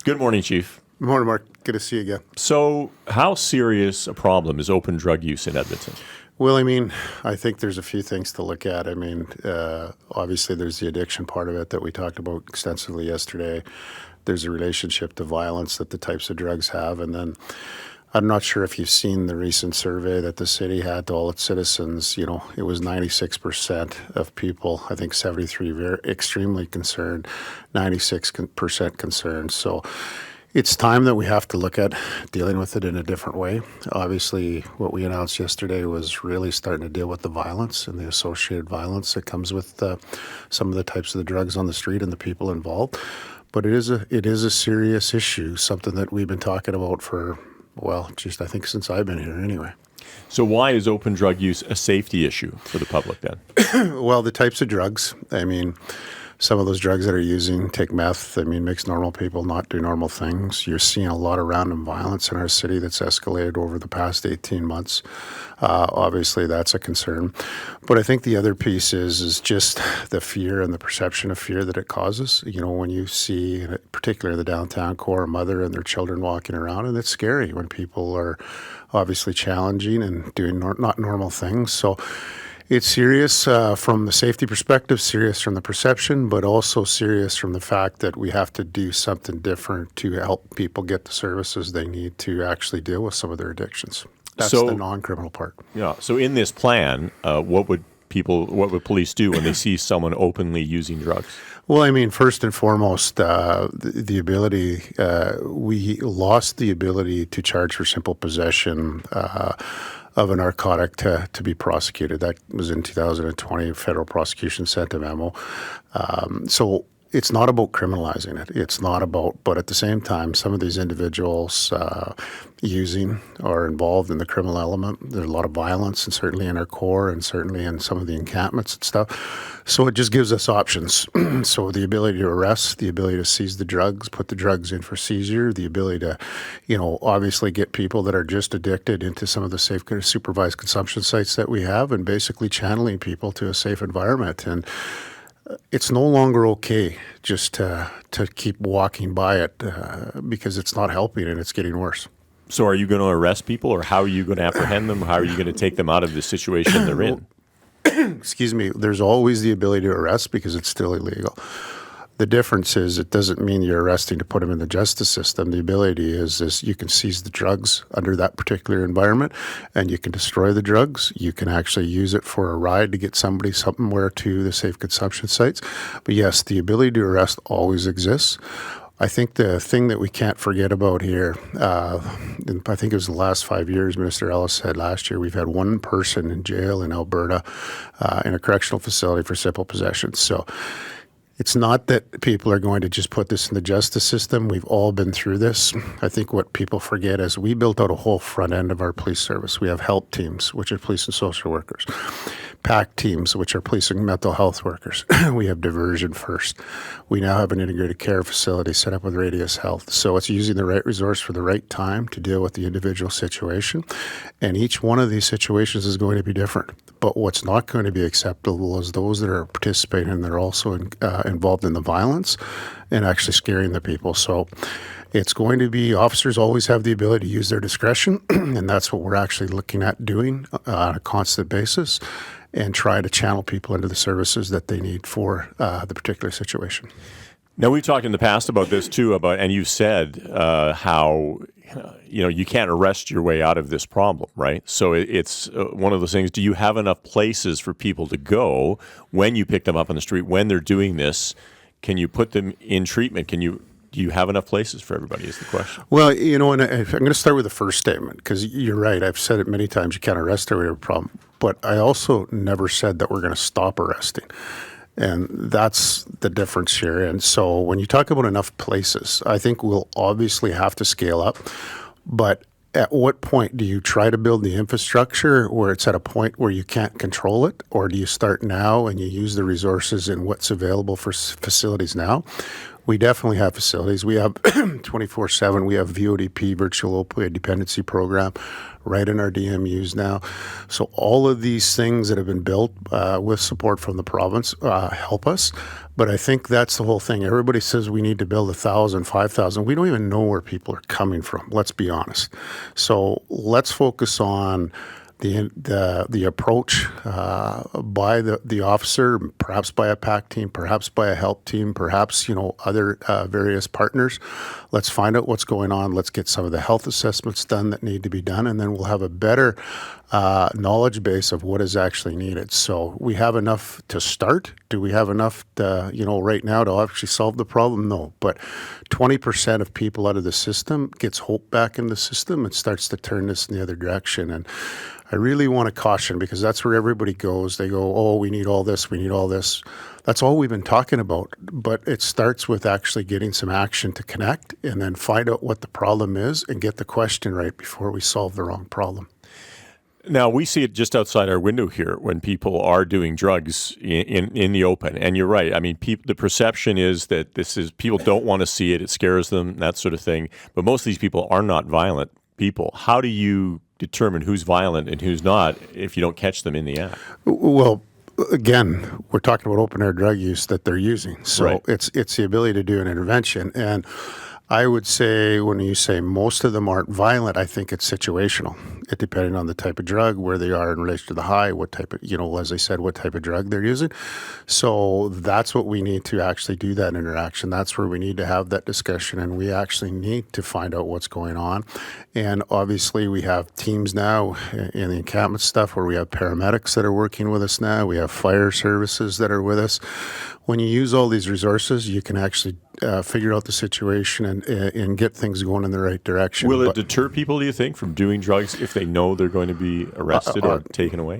Good morning, Chief. Good morning, Mark. Good to see you again. So how serious a problem is open drug use in Edmonton? Well, I think there's a few things to look at. Obviously there's the addiction part of it that we talked about extensively yesterday. There's a relationship to violence that the types of drugs have. And then I'm not sure if you've seen the recent survey that the city had to all its citizens. It was 96% of people, I think 73 very extremely concerned, 96% concerned. So it's time that we have to look at dealing with it in a different way. Obviously, what we announced yesterday was really starting to deal with the violence and the associated violence that comes with some of the types of the drugs on the street and the people involved. But it is a serious issue, something that we've been talking about for, I think since I've been here anyway. So why is open drug use a safety issue for the public then? Well, the types of drugs, some of those drugs that are using, take meth, makes normal people not do normal things. You're seeing a lot of random violence in our city that's escalated over the past 18 months. Obviously, that's a concern. But I think the other piece is just the fear and the perception of fear that it causes. When you see, particularly the downtown core, a mother and their children walking around, and it's scary when people are obviously challenging and doing not normal things. So it's serious from the safety perspective, serious from the perception, but also serious from the fact that we have to do something different to help people get the services they need to actually deal with some of their addictions. That's the non-criminal part. Yeah. So in this plan, what would police do when they see someone openly using drugs? Well, first and foremost, the ability, we lost the ability to charge for simple possession of a narcotic to be prosecuted. That was in 2020, federal prosecution sent a memo. So it's not about criminalizing it. It's not about, but at the same time, some of these individuals using are involved in the criminal element. There's a lot of violence, and certainly in our core, and certainly in some of the encampments and stuff. So it just gives us options. So the ability to arrest, the ability to seize the drugs, put the drugs in for seizure, the ability to, obviously get people that are just addicted into some of the safe supervised consumption sites that we have, and basically channeling people to a safe environment. And it's no longer okay just to keep walking by it because it's not helping and it's getting worse. So are you going to arrest people, or how are you going to apprehend them? How are you going to take them out of the situation they're in? Excuse me. There's always the ability to arrest because it's still illegal. The difference is it doesn't mean you're arresting to put them in the justice system. The ability is you can seize the drugs under that particular environment, and you can destroy the drugs. You can actually use it for a ride to get somebody somewhere to the safe consumption sites. But yes, the ability to arrest always exists. I think the thing that we can't forget about here, and I think it was the last 5 years, Minister Ellis said last year, we've had one person in jail in Alberta in a correctional facility for simple possession. So it's not that people are going to just put this in the justice system. We've all been through this. I think what people forget is we built out a whole front end of our police service. We have help teams, which are police and social workers, PAC teams, which are police and mental health workers. We have diversion first. We now have an integrated care facility set up with Radius Health. So it's using the right resource for the right time to deal with the individual situation. And each one of these situations is going to be different. But what's not going to be acceptable is those that are participating and they're also involved in the violence and actually scaring the people. So it's going to be, officers always have the ability to use their discretion, and that's what we're actually looking at doing on a constant basis, and try to channel people into the services that they need for the particular situation. Now, we've talked in the past about this too, and you said how you can't arrest your way out of this problem, right? So it's one of those things. Do you have enough places for people to go when you pick them up on the street when they're doing this? Can you put them in treatment? Do you have enough places for everybody is the question. Well, and I'm going to start with the first statement because you're right. I've said it many times. You can't arrest every problem. But I also never said that we're going to stop arresting. And that's the difference here. And so when you talk about enough places, I think we'll obviously have to scale up. But at what point do you try to build the infrastructure where it's at a point where you can't control it? Or do you start now and you use the resources and what's available for facilities now? We definitely have facilities. We have 24/7. We have VODP, Virtual Opioid Dependency Program, right in our DMUs now. So all of these things that have been built with support from the province help us. But I think that's the whole thing. Everybody says we need to build 1,000, 5,000. We don't even know where people are coming from. Let's be honest. So let's focus on the approach by the officer, perhaps by a PAC team, perhaps by a help team, perhaps other various partners. Let's find out what's going on. Let's get some of the health assessments done that need to be done, and then we'll have a better knowledge base of what is actually needed. So we have enough to start. Do we have enough right now to actually solve the problem? No. But 20% of people out of the system gets hope back in the system and starts to turn this in the other direction. And I really want to caution, because that's where everybody goes. They go, oh, we need all this, we need all this. That's all we've been talking about. But it starts with actually getting some action to connect and then find out what the problem is and get the question right before we solve the wrong problem. Now, we see it just outside our window here when people are doing drugs in the open. And you're right. I mean, the perception is that people don't want to see it. It scares them, that sort of thing. But most of these people are not violent people. How do you determine who's violent and who's not if you don't catch them in the act? Well, again, we're talking about open air drug use that they're using. So Right. it's the ability to do an intervention. And I would say when you say most of them aren't violent, I think it's situational. It depending on the type of drug, where they are in relation to the high, what type of, as I said, what type of drug they're using. So that's what we need to actually do, that interaction. That's where we need to have that discussion, and we actually need to find out what's going on. And obviously we have teams now in the encampment stuff where we have paramedics that are working with us now. We have fire services that are with us. When you use all these resources, you can actually figure out the situation and get things going in the right direction. Will it deter people, do you think, from doing drugs if they know they're going to be arrested or taken away?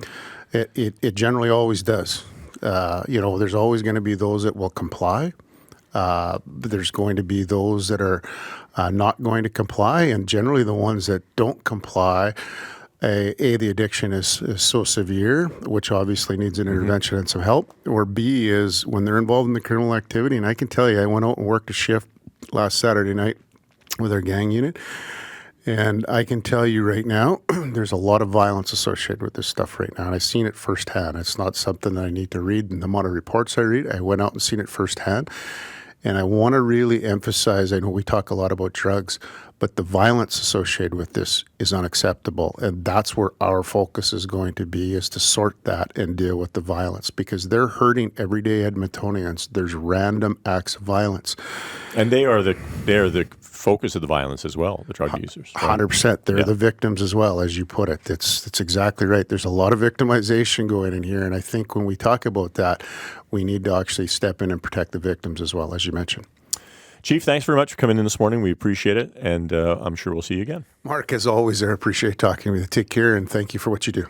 It generally always does. There's always going to be those that will comply. There's going to be those that are not going to comply, and generally the ones that don't comply, the addiction is so severe, which obviously needs an intervention and some help, or B is when they're involved in the criminal activity. And I can tell you, I went out and worked a shift last Saturday night with our gang unit, and I can tell you right now, there's a lot of violence associated with this stuff right now, and I've seen it firsthand. It's not something that I need to read in the amount of reports I read. I went out and seen it firsthand. And I want to really emphasize, I know we talk a lot about drugs, but the violence associated with this is unacceptable. And that's where our focus is going to be, is to sort that and deal with the violence, because they're hurting everyday Edmontonians. There's random acts of violence. And they are the focus of the violence as well, the drug users. Right? 100%. They're the victims as well, as you put it. It's exactly right. There's a lot of victimization going in here. And I think when we talk about that, we need to actually step in and protect the victims as well, as you mentioned. Chief, thanks very much for coming in this morning. We appreciate it, and I'm sure we'll see you again. Mark, as always, I appreciate talking with you. Take care, and thank you for what you do.